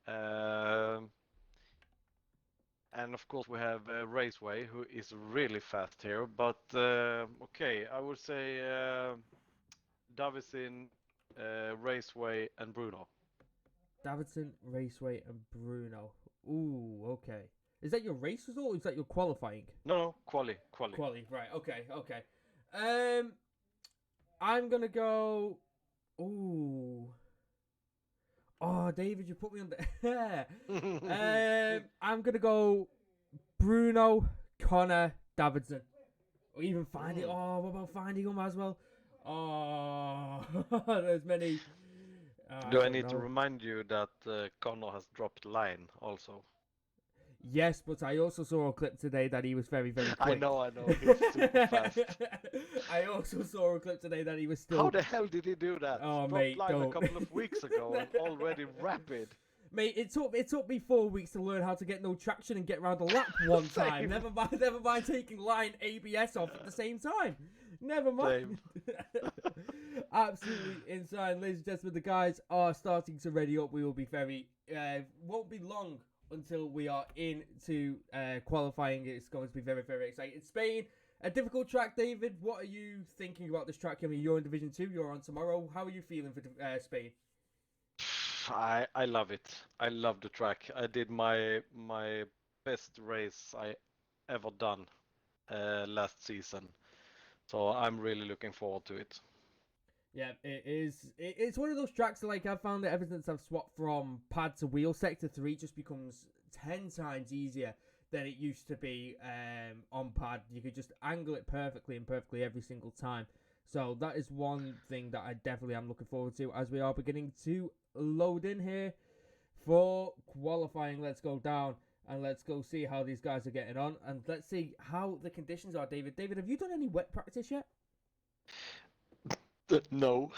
Um, and of course we have Raceway, who is really fast here. But okay, I would say Davidson, Raceway, and Bruno. Davidson, Raceway, and Bruno. Ooh, okay. Is that your race result or is that your qualifying? No, no, quali. Quali, right, okay, okay. Um, I'm gonna go. Ooh. Oh, David, you put me on the. I'm gonna go Bruno, Connor, Davidson. Or even find it. Mm. Oh, what about finding them as well? Oh, there's many. I Do I don't need to know. remind you that Connor has dropped line also? Yes, but I also saw a clip today that he was very, very quick. I know, he's super fast. I also saw a clip today that he was How still. the hell did he do that? Oh, Dropped mate, line a don't. couple of weeks ago and already rapid. Mate, it took me 4 weeks to learn how to get no traction and get around a lap one time. Same, Never mind taking line ABS off at the same time. Never same. mind. Absolutely insane, ladies and gentlemen. The guys are starting to ready up. We will be very won't be long until we are into qualifying. It's going to be very, very exciting. Spain, a difficult track. David, what are you thinking about this track? I mean, you're in Division 2. You're on tomorrow. How are you feeling for Spain? I love it. I love the track. I did my best race I ever done last season, so I'm really looking forward to it. Yeah, it is. It's one of those tracks that, like, I've found that ever since I've swapped from pad to wheel, Sector 3 just becomes 10 times easier than it used to be on pad. You could just angle it perfectly and perfectly every single time. So that is one thing that I definitely am looking forward to as we are beginning to load in here for qualifying. Let's go down and let's go see how these guys are getting on. And let's see how the conditions are, David. David, have you done any wet practice yet? No.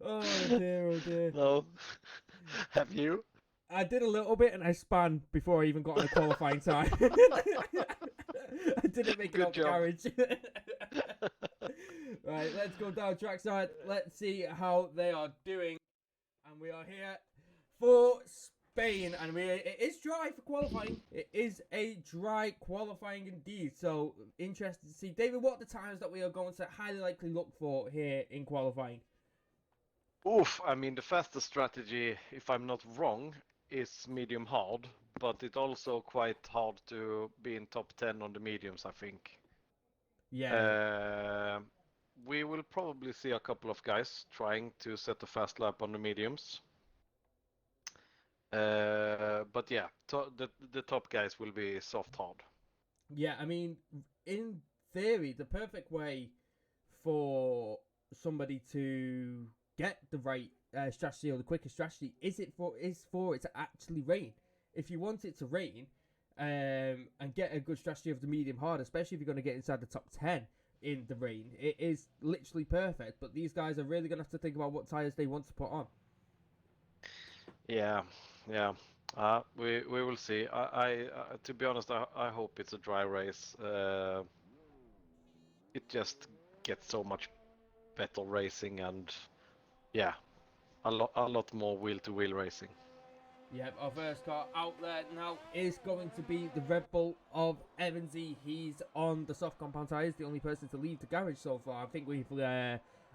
Oh dear, oh dear. No. Have you? I did a little bit and I span before I even got on a qualifying time. I didn't make it Good out the job. garage. Right, let's go down trackside. Let's see how they are doing. And we are here for Spain. And it is dry for qualifying. It is a dry qualifying indeed. So interested to see, David, what are the times that we are going to highly likely look for here in qualifying? Oof, I mean the fastest strategy, if I'm not wrong, is medium hard, but it's also quite hard to be in top 10 on the mediums, I think. Yeah, Uh, we will probably see a couple of guys trying to set a fast lap on the mediums. But yeah, the top guys will be soft hard. yeah. I mean, in theory, the perfect way for somebody to get the right strategy or the quickest strategy is for it to actually rain. If you want it to rain, and get a good strategy of the medium hard, especially if you're going to get inside the top 10 in the rain, it is literally perfect. But these guys are really going to have to think about what tires they want to put on. Yeah, yeah. We will see. To be honest, I hope it's a dry race. It just gets so much better racing and yeah, a lot more wheel-to-wheel racing. Yep, our first car out there now is going to be the Red Bull of Evansy. He's on the soft compound tyres, the only person to leave the garage so far. I think we've,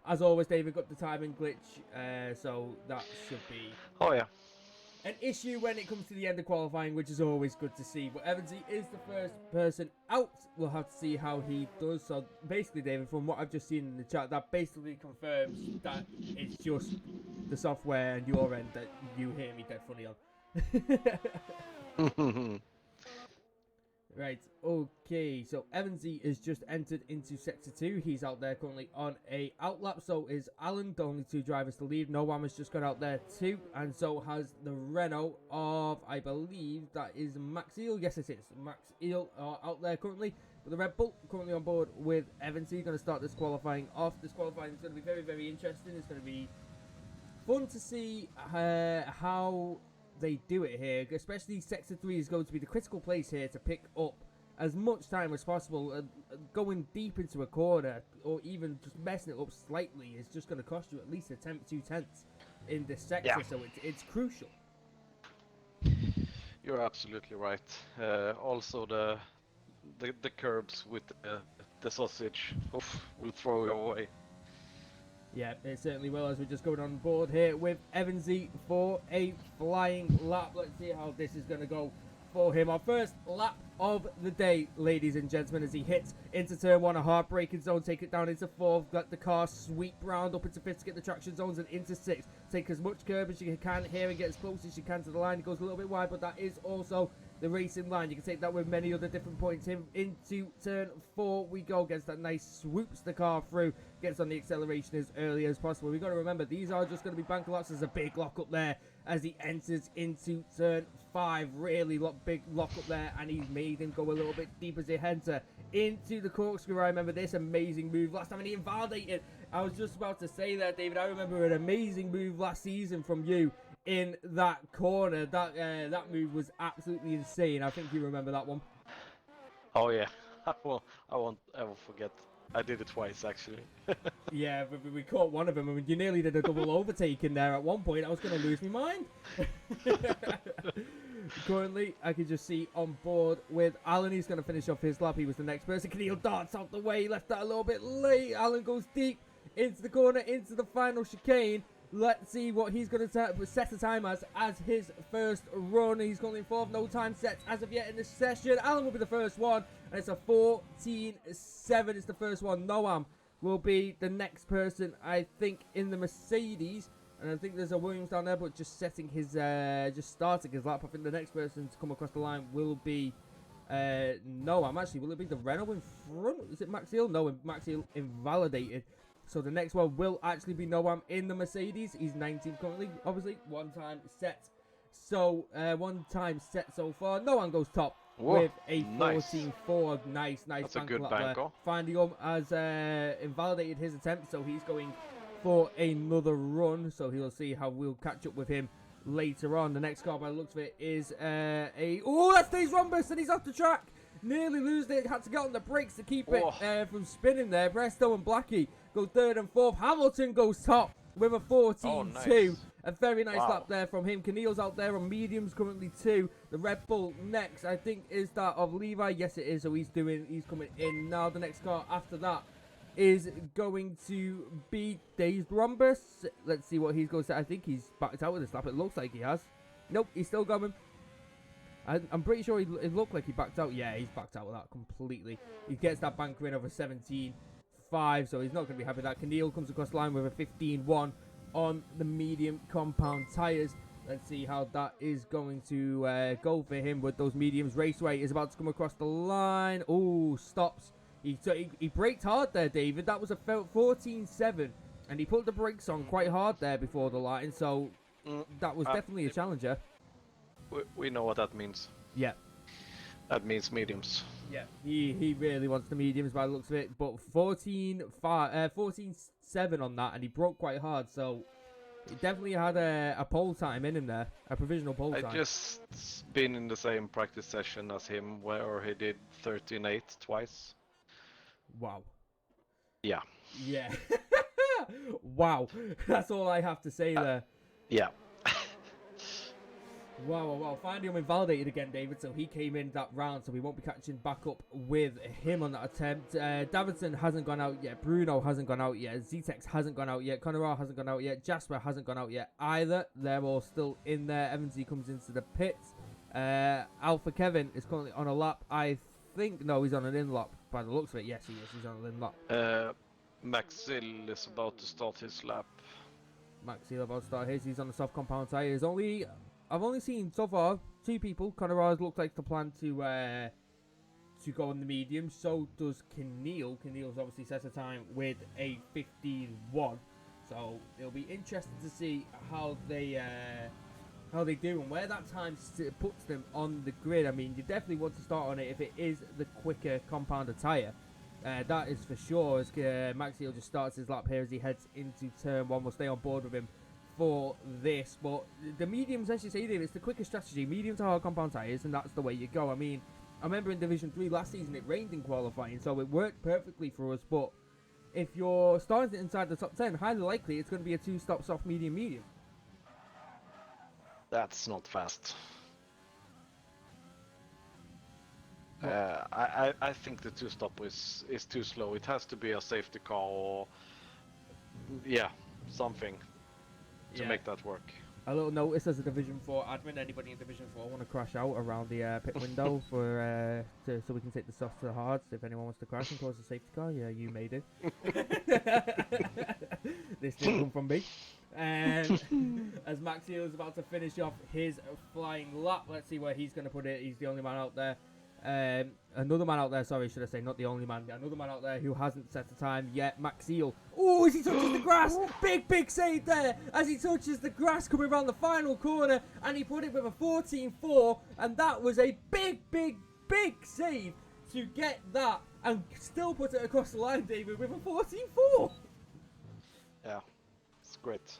as always, David, got the timing glitch, so that should be Oh yeah. an issue when it comes to the end of qualifying, which is always good to see. But Evansy is the first person out. We'll have to see how he does. So basically, David, from what I've just seen in the chat, that basically confirms that it's just the software and your end that you hear me dead funny on. Right, okay, so Evansy has just entered into Sector 2. He's out there currently on a outlap, so is Alan, the only two drivers to leave. Noam has just got out there too, and so has the Renault of, I believe, that is Max Eel. Yes, it is. Max Eel are out there currently. But the Red Bull currently on board with Evansy. Going to start this qualifying off. This qualifying is going to be very, very interesting. It's going to be fun to see how they do it here, especially Sector 3 is going to be the critical place here to pick up as much time as possible. Going deep into a corner or even just messing it up slightly is just going to cost you at least 2 tenths in this sector, Yeah. so it's crucial. You're absolutely right. Also the curbs with the sausage, oof, will throw you away. Yeah, it certainly will, as we're just going on board here with Evansy for a flying lap. Let's see how this is going to go for him. Our first lap of the day, ladies and gentlemen, as he hits into turn 1, a heartbreaking zone, take it down into 4th, let the car sweep round up into 5th to get the traction zones, and into 6th. Take as much curb as you can here and get as close as you can to the line. It goes a little bit wide, but that is also the racing line. You can take that with many other different points. Into turn 4 we go, gets that nice, swoops the car through, gets on the acceleration as early as possible. We've got to remember, these are just going to be bank laps. There's a big lock up there as he enters into turn 5. Really big lock up there, and he's made him go a little bit deep as he enter into the corkscrew. I remember this amazing move last time, and he invalidated. I was just about to say that, David. I remember an amazing move last season from you in that corner. That move was absolutely insane. I think you remember that one. Oh yeah, I won't ever forget. I did it twice actually. Yeah, but we caught one of them, and you nearly did a double overtake in there at one point. I was going to lose my mind. Currently, I can just see on board with Alan. He's going to finish off his lap. He was the next person. Keneal darts out the way. Left that a little bit late. Alan goes deep into the corner, into the final chicane. Let's see what he's going to set a time as his first run. He's going in 4th. No time set as of yet in this session. Alan will be the first one, and it's a 14.7. It's the first one. Noam will be the next person, I think, in the Mercedes. And I think there's a Williams down there, but just setting his, just starting his lap. I think the next person to come across the line will be Noam. Actually, will it be the Renault in front? Is it Max Hill? No, Max Hill invalidated. So the next one will actually be Noam in the Mercedes. He's 19th currently, obviously. One time set. So, one time set so far. Noam goes top. Whoa, with a 14.4. Nice. That's a good banker. Finally, has invalidated his attempt, so he's going for another run. So he'll see how we'll catch up with him later on. The next car, by the looks of it, is that's Dave's Rhombus, and he's off the track. Nearly losing it. Had to get on the brakes to keep it from spinning there. Bresto and Blackie go 3rd and 4th. Hamilton goes top with a 14.2. Nice. A very nice lap there from him. Keneal's out there on mediums currently too. The Red Bull next, I think, is that of Levi. Yes, it is. So he's coming in now. The next car after that is going to be Dave's Rhombus. Let's see what he's going to say. I think he's backed out with this lap. It looks like he has. Nope, he's still going. I'm pretty sure it looked like he backed out. Yeah, he's backed out with that completely. He gets that banker in over 17.5, so he's not going to be happy with that. Keneal comes across the line with a 15.1 on the medium compound tyres. Let's see how that is going to go for him with those mediums. Raceway is about to come across the line. Oh, stops. He braked hard there, David. That was a 14.7, and he put the brakes on quite hard there before the line, so that was definitely a challenger. We know what that means. Yeah. That means mediums. Yeah, he really wants the mediums by the looks of it, but 14.7 on that, and he broke quite hard, so he definitely had a pole time in him there, a provisional pole time. I just been in the same practice session as him, where he did 13.8 twice. Wow. Yeah. Yeah. Wow. That's all I have to say there. Yeah. Wow. Finally, I'm invalidated again, David, so he came in that round, so we won't be catching back up with him on that attempt. Davidson hasn't gone out yet. Bruno hasn't gone out yet. Zetex hasn't gone out yet. Conor hasn't gone out yet. Jasper hasn't gone out yet either. They're all still in there. Evansy comes into the pits. Alpha Kevin is currently on a lap. I think, no, he's on an in lap. By the looks of it, yes, he is. He's on an in lap. Maxil is about to start his lap. Maxil about to start his. He's on the soft compound tyres. I've only seen so far 2 people. Conor looks like the plan to go on the medium. So does Keneal. Keneal's obviously set a time with a 15.1. So it'll be interesting to see how they do and where that time puts them on the grid. I mean, you definitely want to start on it if it is the quicker compounder tyre. That is for sure. As Maxiel just starts his lap here as he heads into turn 1. We'll stay on board with him for this, but the mediums, as you say, David, it's the quicker strategy. Medium to hard compound tyres, and that's the way you go. I mean, I remember in Division 3 last season it rained in qualifying, so it worked perfectly for us, but if you're starting inside the top 10, highly likely it's going to be a 2-stop soft medium. That's not fast. What? I think the two-stop is too slow. It has to be a safety car or yeah, something to make that work. A little notice as a Division 4 admin, anybody in Division 4 want to crash out around the pit window for so we can take the softs to the hards. If anyone wants to crash and cause a safety car, yeah, you may do. This didn't come from me. And as Max Hill is about to finish off his flying lap, let's see where he's going to put it. He's the only man out there. Another man out there, sorry, should I say, not the only man. Another man out there who hasn't set a time yet, Max Hill. Oh, as he touches the grass, big save there, as he touches the grass coming around the final corner, and he put it with a 14.4, and that was a big save to get that, and still put it across the line, David, with a 14.4. Yeah, it's great.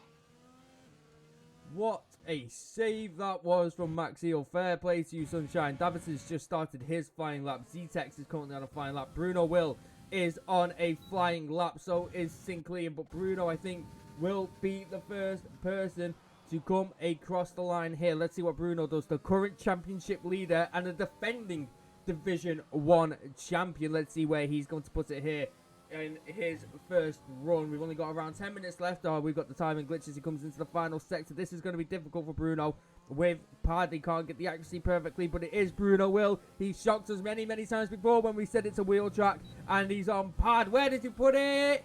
What a save that was from Max Hill. Fair play to you, Sunshine. Davidson's just started his flying lap. Z-Tex is currently on a flying lap. Bruno Will is on a flying lap. So is Sinclair. But Bruno, I think, will be the first person to come across the line here. Let's see what Bruno does. The current championship leader and a defending Division 1 champion. Let's see where he's going to put it here in his first run. We've only got around 10 minutes left. We've got the timing glitch as he comes into the final sector. This is going to be difficult for Bruno with Pad. He can't get the accuracy perfectly, but it is Bruno Will. He shocked us many times before when we said it's a wheel track, and he's on Pad. Where did he put it?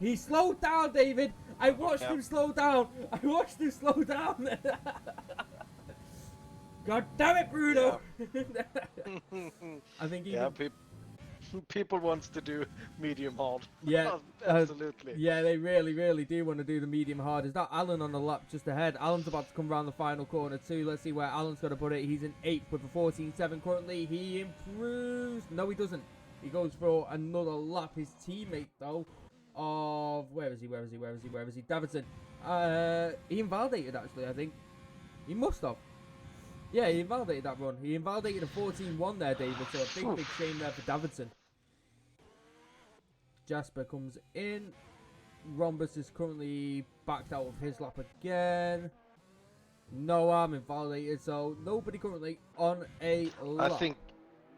He slowed down, David. I watched him slow down. God damn it, Bruno. Yeah. I think people wants to do medium hard. Yeah, absolutely. Yeah, they really do want to do the medium hard. Is that Alan on the lap just ahead? Alan's about to come around the final corner too. Let's see where Alan's going to put it. He's in 8th with a 14.7 currently. He improves. No, he doesn't. He goes for another lap. His teammate though, of where is he? Davidson. He invalidated actually. I think he must have. Yeah, he invalidated that run. He invalidated a 14.1 there, David. So a big shame there for Davidson. Jasper comes in. Rhombus is currently backed out of his lap again. Noam invalidated, so nobody currently on a lap. I think,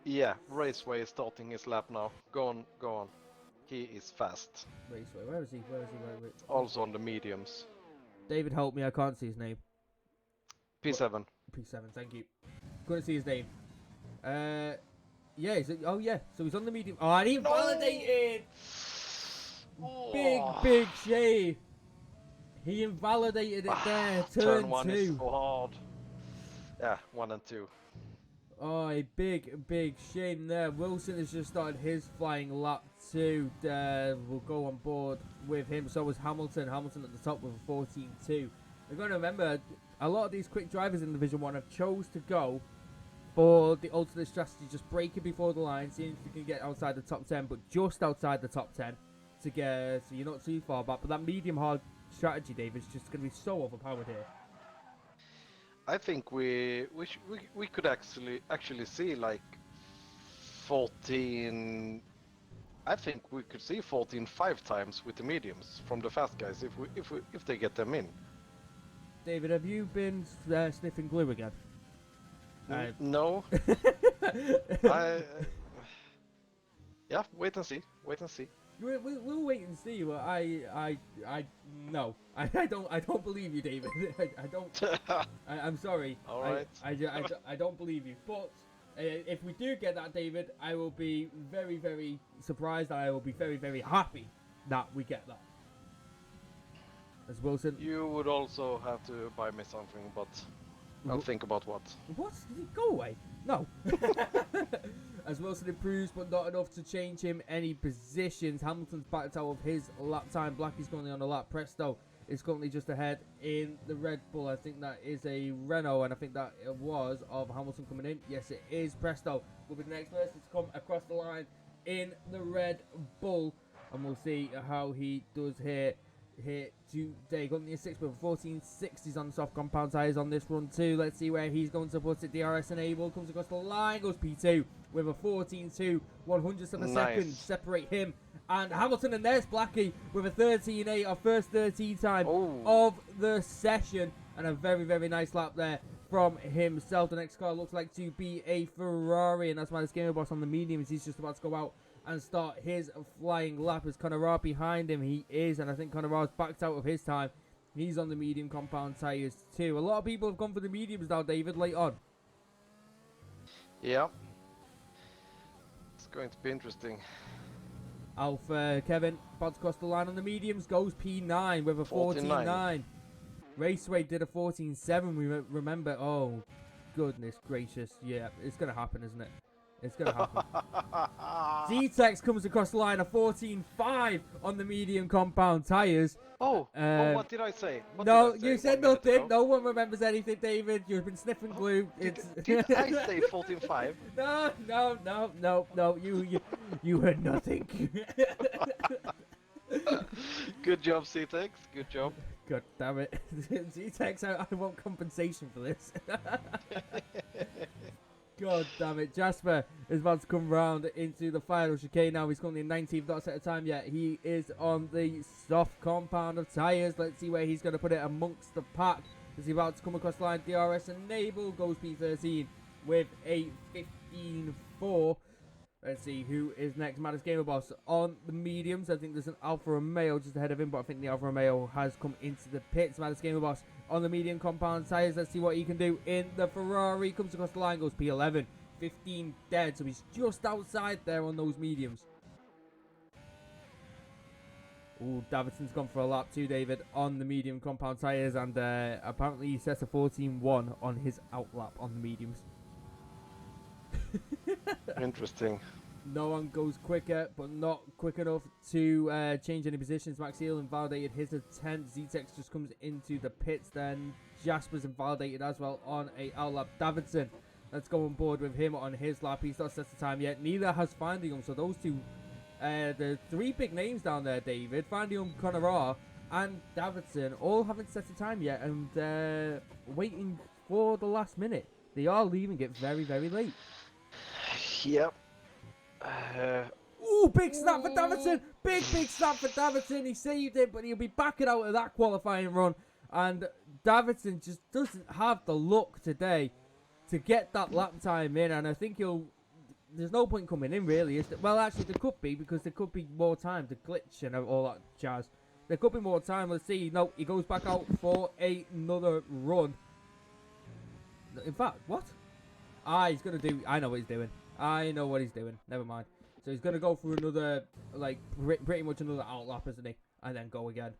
yeah, Raceway is starting his lap now. Go on. He is fast. Raceway, where is he? Wait. Also on the mediums. David, help me, I can't see his name. P7. P7, thank you. Couldn't see his name. Yeah, so he's on the medium. Oh, and he invalidated! Oh. Big shame. He invalidated it there. Turn 1 2. is so hard. Yeah, 1 and 2. Oh, a big shame there. Wilson has just started his flying lap too. We'll go on board with him. So was Hamilton. Hamilton at the top with a 14.2. We're going to remember, a lot of these quick drivers in Division 1 have chose to go for the alternate strategy, just breaking before the line, seeing if you can get outside the top 10, but just outside the top 10 to get, so you're not too far back. But that medium hard strategy, Dave, is just going to be so overpowered here. I think we could actually see like 14. I think we could see 14 5 times with the mediums from the fast guys if they get them in. David, have you been sniffing glue again? No. Yeah, wait and see. We'll wait and see. But no, I don't believe you, David. I don't. I'm sorry. All right. I don't believe you. But if we do get that, David, I will be very surprised. I will be very happy that we get that. As Wilson. You would also have to buy me something, but I'll think about what. What? Go away. No. As Wilson improves, but not enough to change him any positions. Hamilton's backed out of his lap time. Blackie's currently on the lap. Presto is currently just ahead in the Red Bull. I think that is a Renault, and I think that it was of Hamilton coming in. Yes, it is. Presto will be the next person to come across the line in the Red Bull, and we'll see how he does here today. Got the 6 with 1460s on the soft compound tyres on this run too. Let's see where he's going to put it. DRS enable comes across the line, goes P2 with a 14.2, 100th of a second separate him and Hamilton, and there's Blackie with a 13.8, our first 13 time of the session. And a very, very nice lap there from himself. The next car looks like to be a Ferrari, and that's why this Gamer Boss on the mediums. He's just about to go out and start his flying lap. Is Conor behind him? He is, and I think Conor's backed out of his time. He's on the medium compound tyres too. A lot of people have gone for the mediums now, David, late on. Yeah. It's going to be interesting. Alpha Kevin about to cross the line on the mediums, goes P9 with a 14.9. Raceway did a 14.7. We remember. Oh, goodness gracious. Yeah, it's going to happen, isn't it? It's going to happen. Z-Tex comes across the line, a 14.5 on the medium compound tyres. Oh, what did I say? No, you said nothing. No one remembers anything, David. You've been sniffing glue. Did I say 14.5? No. You heard nothing. Good job, C-Tex. Good job. God damn it. Z-Tex, I want compensation for this. God damn it. Jasper is about to come round into the final chicane now. He's currently in 19th, not set a time yet. He is on the soft compound of tyres. Let's see where he's going to put it amongst the pack. Is he about to come across the line? DRS enable, goes P13 with a 15.4. Let's see who is next. Maddest Gamer Boss on the mediums. I think there's an Alfa Romeo just ahead of him, but I think the Alfa Romeo has come into the pits. Maddest Gamer Boss on the medium compound tyres. Let's see what he can do in the Ferrari. Comes across the line, goes P11. 15 dead, so he's just outside there on those mediums. Ooh, Davidson's gone for a lap too, David, on the medium compound tyres, and apparently he sets a 14.1 on his outlap on the mediums. Interesting. No one goes quicker, but not quick enough to change any positions. Max Heel invalidated his attempt. Z-Tex just comes into the pits. Then Jasper's invalidated as well on a outlap. Davidson, let's go on board with him on his lap. He's not set the time yet. Neither has Fandium. So those two, the three big names down there, David, Fandium, Conor, and Davidson, all haven't set the time yet, and waiting for the last minute. They are leaving it very, very late. Yep. Ooh, big snap for Davidson. Big snap for Davidson. He saved it, but he'll be backing out of that qualifying run. And Davidson just doesn't have the luck today to get that lap time in. And I think there's no point coming in, really. Well, actually, there could be, because there could be more time to glitch and all that jazz. There could be more time. Let's see. No, he goes back out for another run. In fact, what? He's going to do... I know what he's doing. I know what he's doing. Never mind. So he's going to go for another, like, pretty much another outlap, isn't he? And then go again.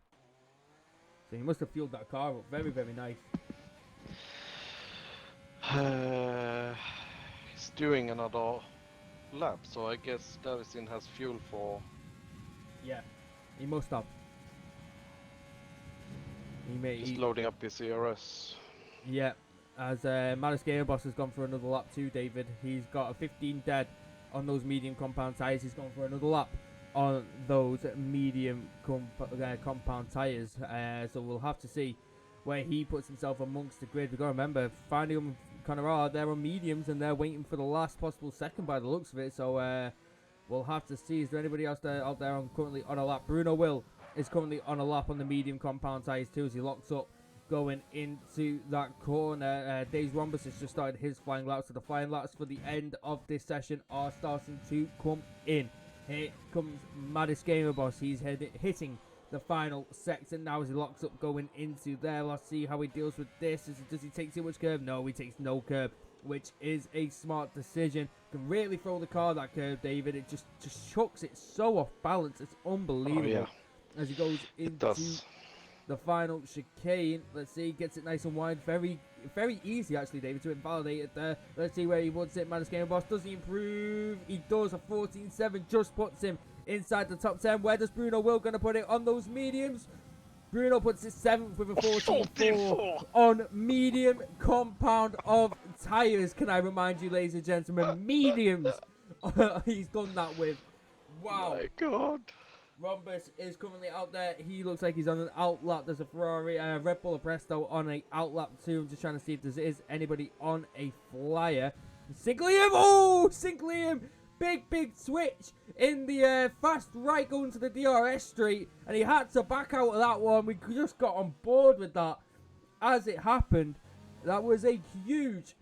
So he must have fueled that car up. Very, very nice. He's doing another lap, so I guess Davison has fuel for... Yeah, he must have. He's loading up his ERS. Yeah. As Maddest Gamer Boss has gone for another lap too, David. He's got a 15 dead on those medium compound tyres. He's gone for another lap on those medium compound tyres. So we'll have to see where he puts himself amongst the grid. We've got to remember, Fandium and Conor, they're on mediums and they're waiting for the last possible second by the looks of it. So we'll have to see. Is there anybody else out there currently on a lap? Bruno Will is currently on a lap on the medium compound tyres too, as he locks up going into that corner. Days Rhombus has just started his flying laps, so the flying laps for the end of this session are starting to come in. Here comes Maddest Gamer Boss. He's hitting the final section now as he locks up going into there. Let's see how he deals with this. Does he take too much curve? No, he takes no curve, which is a smart decision. Can really throw the car that curve, David. It just chucks it so off balance. It's unbelievable. Oh, yeah. As he goes into the final chicane. Let's see, gets it nice and wide. Very, very easy actually, David, to invalidate it there. Let's see where he wants it. Maddest Gamer Boss, does he improve? He does. A 14.7 just puts him inside the top 10. Where does Bruno Will gonna put it on those mediums? Bruno puts it 7th with a 14.4 on medium compound of tyres. Can I remind you, ladies and gentlemen, mediums he's done that with. Wow. My God. Rhombus is currently out there. He looks like he's on an outlap. There's a Ferrari, Red Bull Presto on a outlap too. I'm just trying to see if there is anybody on a flyer. Sinclair! Oh, Sinclair! Big switch in the fast right going to the DRS straight, and he had to back out of that one. We just got on board with that. as it happened, that was a huge,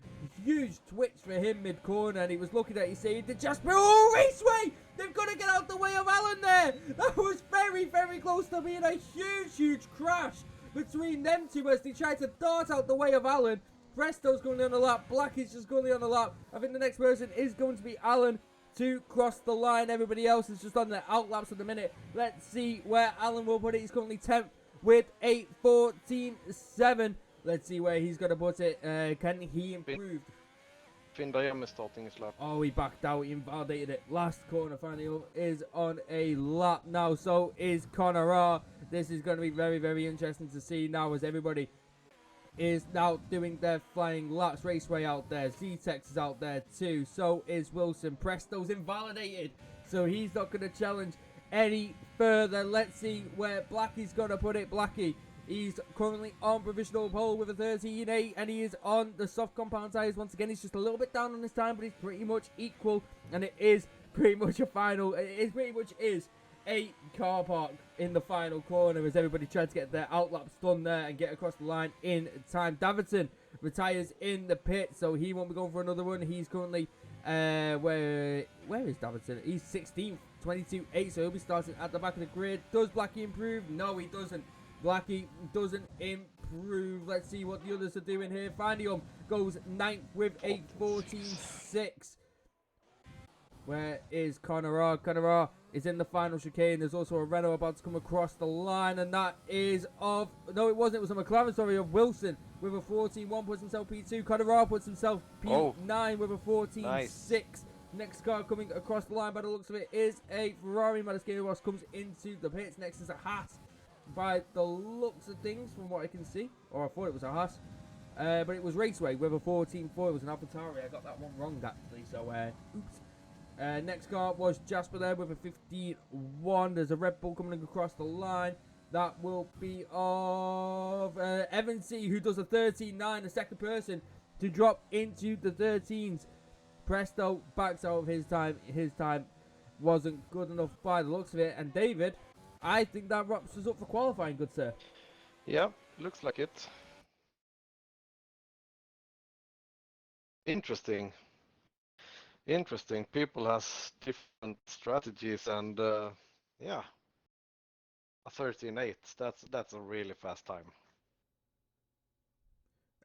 huge twitch for him mid-corner, and he was looking at it, he's saying to Jasper, oh, Raceway! They've got to get out the way of Alan there! That was very, very close to being a huge, huge crash between them two as they tried to dart out the way of Alan. Presto's going on the lap, Black is just going on the lap. I think the next person is going to be Alan to cross the line. Everybody else is just on their outlaps at the minute. Let's see where Alan will put it. He's currently 10th with a 14.7. Let's see where he's going to put it. Can he improve? Finn Diem is starting his lap. Oh, he backed out. He invalidated it. Last corner final is on a lap now. So is Connor R. This is going to be very, very interesting to see now as everybody is now doing their flying laps. Raceway out there. Z-Tex is out there too. So is Wilson. Presto's invalidated. So he's not going to challenge any further. Let's see where Blackie's going to put it. Blackie. He's currently on provisional pole with a 13.8, and he is on the soft compound tyres. Once again, he's just a little bit down on his time, but he's pretty much equal, and it is pretty much a final. It pretty much is a car park in the final corner as everybody tries to get their outlaps done there and get across the line in time. Davidson retires in the pit, so he won't be going for another one. He's currently, where is Davidson? He's 16th, 22.8, so he'll be starting at the back of the grid. Does Blackie improve? No, he doesn't. Blackie doesn't improve. Let's see what the others are doing here. Fandium goes 9th with a 14.6. Where is Connor R? Connor R is in the final chicane. There's also a Renault about to come across the line, and that is of... No, it wasn't. It was a McLaren, sorry, of Wilson with a 14.1. Puts himself P2. Connor R puts himself P9 with a 14.6. Nice. Next car coming across the line by the looks of it is a Ferrari. Matascale Ross comes into the pits. Next is a Haas. By the looks of things, from what I can see, or I thought it was a Haas, but it was Raceway with a 14.4. It was an AlphaTauri. I got that one wrong actually. So, oops. Next car was Jasper there with a 15.1. There's a Red Bull coming across the line. That will be of Evan C, who does a 13.9, the second person to drop into the 13s. Presto backs out of his time. His time wasn't good enough by the looks of it, and David. I think that wraps us up for qualifying, good sir. Yeah, looks like it. Interesting. Interesting. People has different strategies, and yeah, a 13.8. That's a really fast time.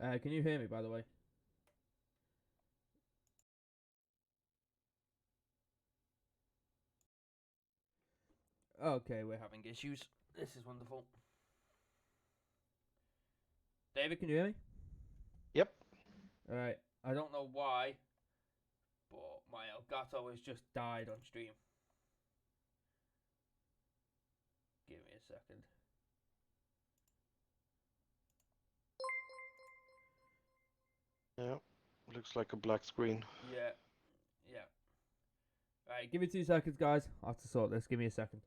Can you hear me, by the way? Okay, we're having issues. This is wonderful. David, can you hear me? Yep. Alright, I don't know why, but my Elgato has just died on stream. Give me a second. Yeah, looks like a black screen. Yeah. Alright, give me 2 seconds, guys. I have to sort this. Give me a second.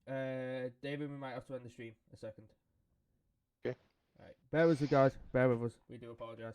Alright. David, we might have to end the stream a second. Okay. Alright. Bear with us, guys. Bear with us. We do apologise.